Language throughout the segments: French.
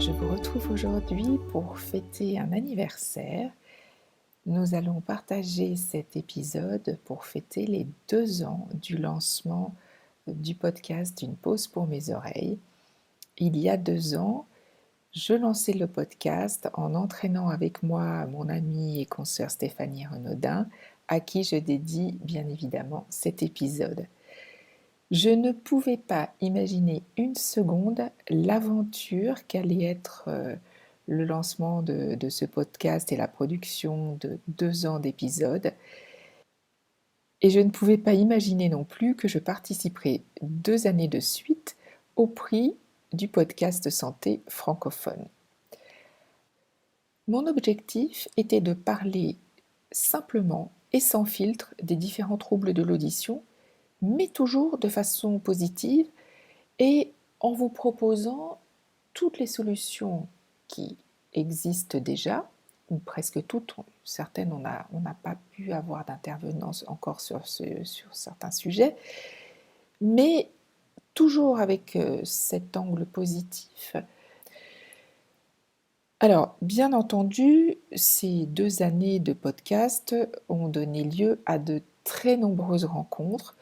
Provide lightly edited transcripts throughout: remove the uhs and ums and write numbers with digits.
Je vous retrouve aujourd'hui pour fêter un anniversaire. Nous allons partager cet épisode pour fêter les 2 ans du lancement du podcast Une pause pour mes oreilles. Il y a 2 ans, je lançais le podcast en entraînant avec moi mon amie et consoeur Stéphanie Renaudin, à qui je dédie bien évidemment cet épisode. Je ne pouvais pas imaginer une seconde l'aventure qu'allait être le lancement de ce podcast et la production de 2 ans d'épisodes. Et je ne pouvais pas imaginer non plus que je participerais 2 années de suite au prix du podcast santé francophone. Mon objectif était de parler simplement et sans filtre des différents troubles de l'audition, mais toujours de façon positive et en vous proposant toutes les solutions qui existent déjà, ou presque toutes. Certaines, on n'a pas pu avoir d'intervenance encore sur certains sujets, mais toujours avec cet angle positif. Alors, bien entendu, ces 2 années de podcast ont donné lieu à de très nombreuses rencontres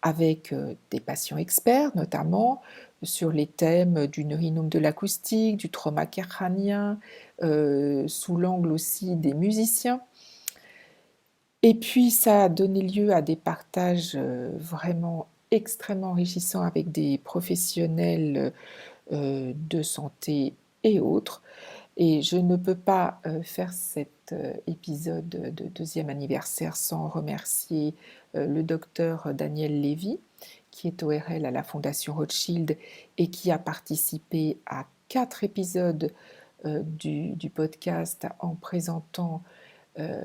avec des patients experts, notamment sur les thèmes du neurinome de l'acoustique, du trauma crânien, sous l'angle aussi des musiciens. Et puis ça a donné lieu à des partages vraiment extrêmement enrichissants avec des professionnels de santé et autres. Et je ne peux pas faire cet épisode de 2e anniversaire sans remercier le docteur Daniel Lévy, qui est ORL à la Fondation Rothschild et qui a participé à 4 épisodes du podcast en présentant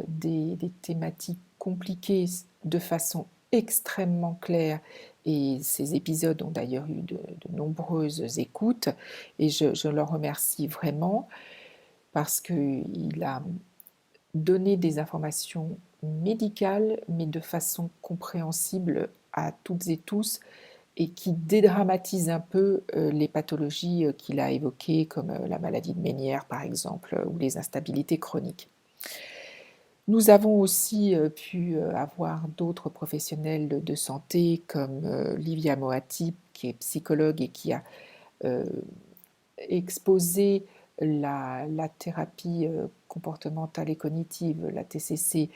des thématiques compliquées de façon extrêmement claire. Et ces épisodes ont d'ailleurs eu de nombreuses écoutes et je le remercie vraiment parce qu'il a donné des informations médicales, mais de façon compréhensible à toutes et tous, et qui dédramatise un peu les pathologies qu'il a évoquées, comme la maladie de Ménière par exemple, ou les instabilités chroniques. Nous avons aussi pu avoir d'autres professionnels de santé, comme Livia Moati, qui est psychologue et qui a exposé la thérapie comportementale et cognitive, la TCC,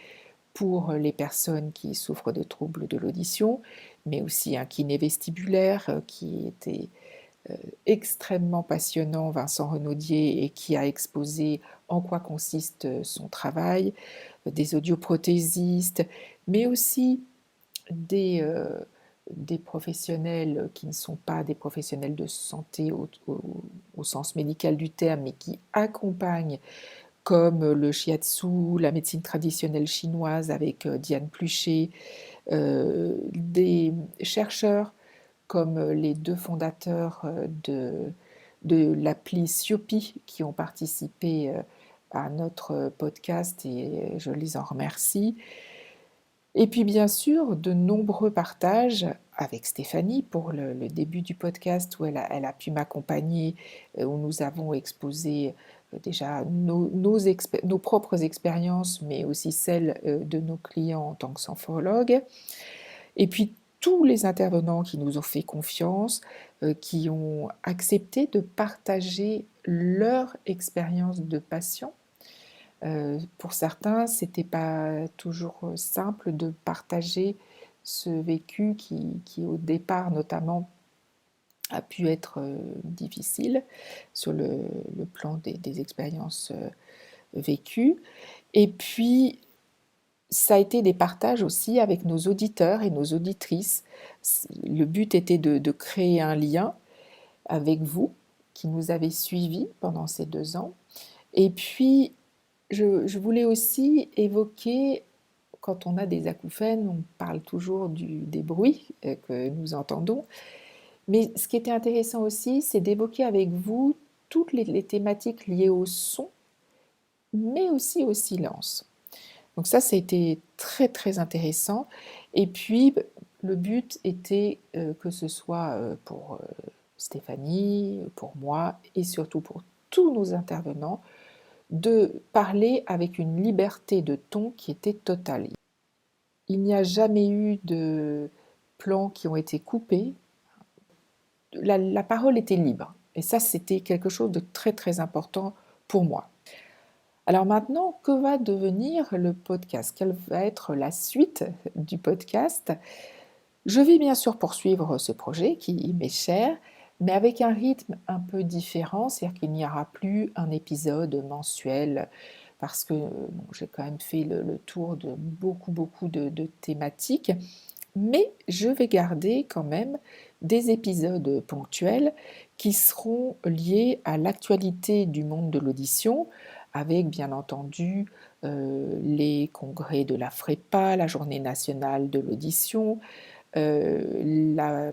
pour les personnes qui souffrent de troubles de l'audition, mais aussi un kiné vestibulaire qui était extrêmement passionnant, Vincent Renaudier, et qui a exposé en quoi consiste son travail, des audioprothésistes, mais aussi des professionnels qui ne sont pas des professionnels de santé au sens médical du terme, mais qui accompagnent, comme le shiatsu, la médecine traditionnelle chinoise avec Diane Pluchet, des chercheurs comme les 2 fondateurs de l'appli Siopi qui ont participé à notre podcast et je les en remercie. Et puis bien sûr, de nombreux partages avec Stéphanie pour le début du podcast où elle a pu m'accompagner, où nous avons exposé déjà nos propres expériences, mais aussi celles de nos clients en tant que sophrologues. Et puis tous les intervenants qui nous ont fait confiance, qui ont accepté de partager leur expérience de patient. Pour certains, c'était pas toujours simple de partager ce vécu qui au départ notamment a pu être difficile sur le plan des expériences vécues. Et puis ça a été des partages aussi avec nos auditeurs et nos auditrices. Le but était de créer un lien avec vous qui nous avez suivis pendant ces 2 ans. Et puis je voulais aussi évoquer, quand on a des acouphènes, on parle toujours des bruits que nous entendons, mais ce qui était intéressant aussi, c'est d'évoquer avec vous toutes les thématiques liées au son, mais aussi au silence. Donc ça a été très très intéressant. Et puis le but était que ce soit pour Stéphanie, pour moi et surtout pour tous nos intervenants de parler avec une liberté de ton qui était totale. Il n'y a jamais eu de plans qui ont été coupés. La parole était libre. Et ça, c'était quelque chose de très, très important pour moi. Alors maintenant, que va devenir le podcast? Quelle va être la suite du podcast? Je vais bien sûr poursuivre ce projet qui m'est cher, mais avec un rythme un peu différent, c'est-à-dire qu'il n'y aura plus un épisode mensuel, parce que bon, j'ai quand même fait le tour de beaucoup de thématiques, mais je vais garder quand même des épisodes ponctuels qui seront liés à l'actualité du monde de l'audition, avec bien entendu les congrès de la FREPA, la Journée nationale de l'audition, la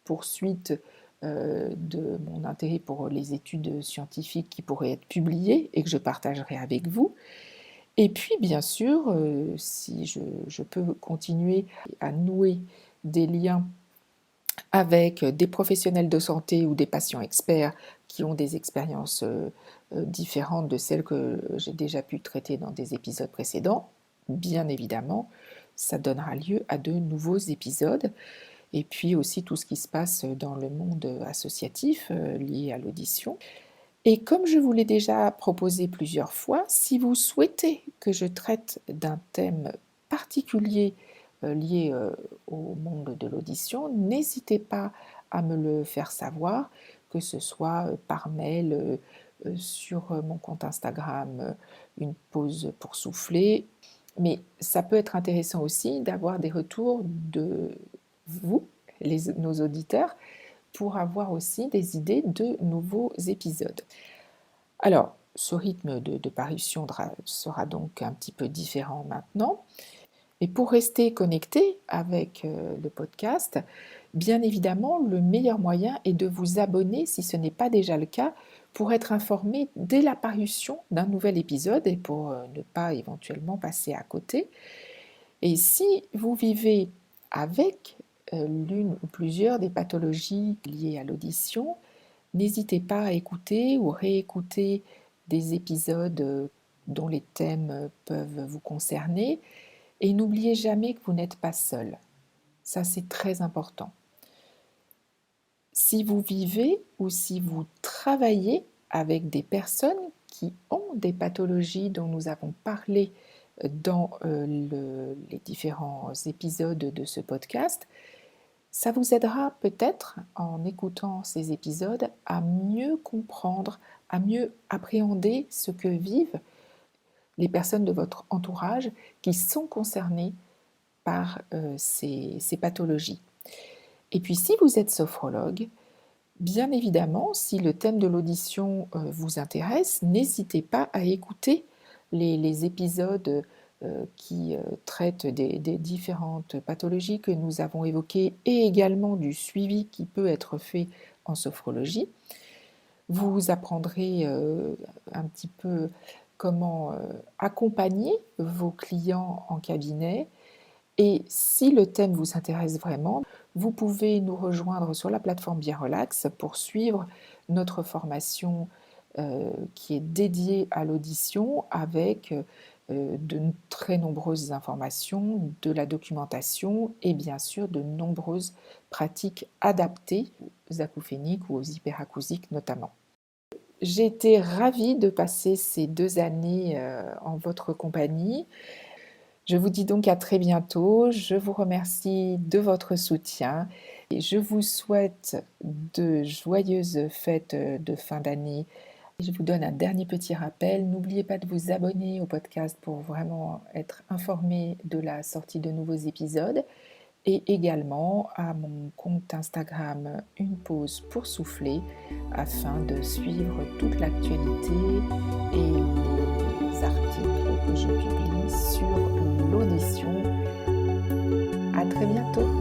poursuite de mon intérêt pour les études scientifiques qui pourraient être publiées et que je partagerai avec vous. Et puis, bien sûr, si je peux continuer à nouer des liens avec des professionnels de santé ou des patients experts qui ont des expériences différentes de celles que j'ai déjà pu traiter dans des épisodes précédents, bien évidemment, ça donnera lieu à de nouveaux épisodes. Et puis aussi tout ce qui se passe dans le monde associatif lié à l'audition. Et comme je vous l'ai déjà proposé plusieurs fois, si vous souhaitez que je traite d'un thème particulier lié au monde de l'audition, n'hésitez pas à me le faire savoir, que ce soit par mail, sur mon compte Instagram, une pause pour souffler. Mais ça peut être intéressant aussi d'avoir des retours de vous, nos auditeurs, pour avoir aussi des idées de nouveaux épisodes. Alors, ce rythme de parution sera donc un petit peu différent maintenant. Et pour rester connecté avec le podcast, bien évidemment, le meilleur moyen est de vous abonner, si ce n'est pas déjà le cas, pour être informé dès la parution d'un nouvel épisode et pour ne pas éventuellement passer à côté. Et si vous vivez avec l'une ou plusieurs des pathologies liées à l'audition, n'hésitez pas à écouter ou réécouter des épisodes dont les thèmes peuvent vous concerner. Et n'oubliez jamais que vous n'êtes pas seul. Ça, c'est très important. Si vous vivez ou si vous travaillez avec des personnes qui ont des pathologies dont nous avons parlé dans les différents épisodes de ce podcast, ça vous aidera peut-être, en écoutant ces épisodes, à mieux comprendre, à mieux appréhender ce que vivent les personnes de votre entourage qui sont concernées par ces pathologies. Et puis si vous êtes sophrologue, bien évidemment, si le thème de l'audition vous intéresse, n'hésitez pas à écouter les épisodes qui traitent des différentes pathologies que nous avons évoquées et également du suivi qui peut être fait en sophrologie. Vous apprendrez un petit peu comment accompagner vos clients en cabinet. Et si le thème vous intéresse vraiment, vous pouvez nous rejoindre sur la plateforme Bien Relax pour suivre notre formation qui est dédiée à l'audition avec de très nombreuses informations, de la documentation et bien sûr de nombreuses pratiques adaptées aux acouphéniques ou aux hyperacousiques notamment. J'ai été ravie de passer ces 2 années en votre compagnie. Je vous dis donc à très bientôt. Je vous remercie de votre soutien et je vous souhaite de joyeuses fêtes de fin d'année. Je vous donne un dernier petit rappel. N'oubliez pas de vous abonner au podcast pour vraiment être informé de la sortie de nouveaux épisodes et également à mon compte Instagram Une pause pour souffler afin de suivre toute l'actualité et les articles que je publie sur l'audition. À très bientôt.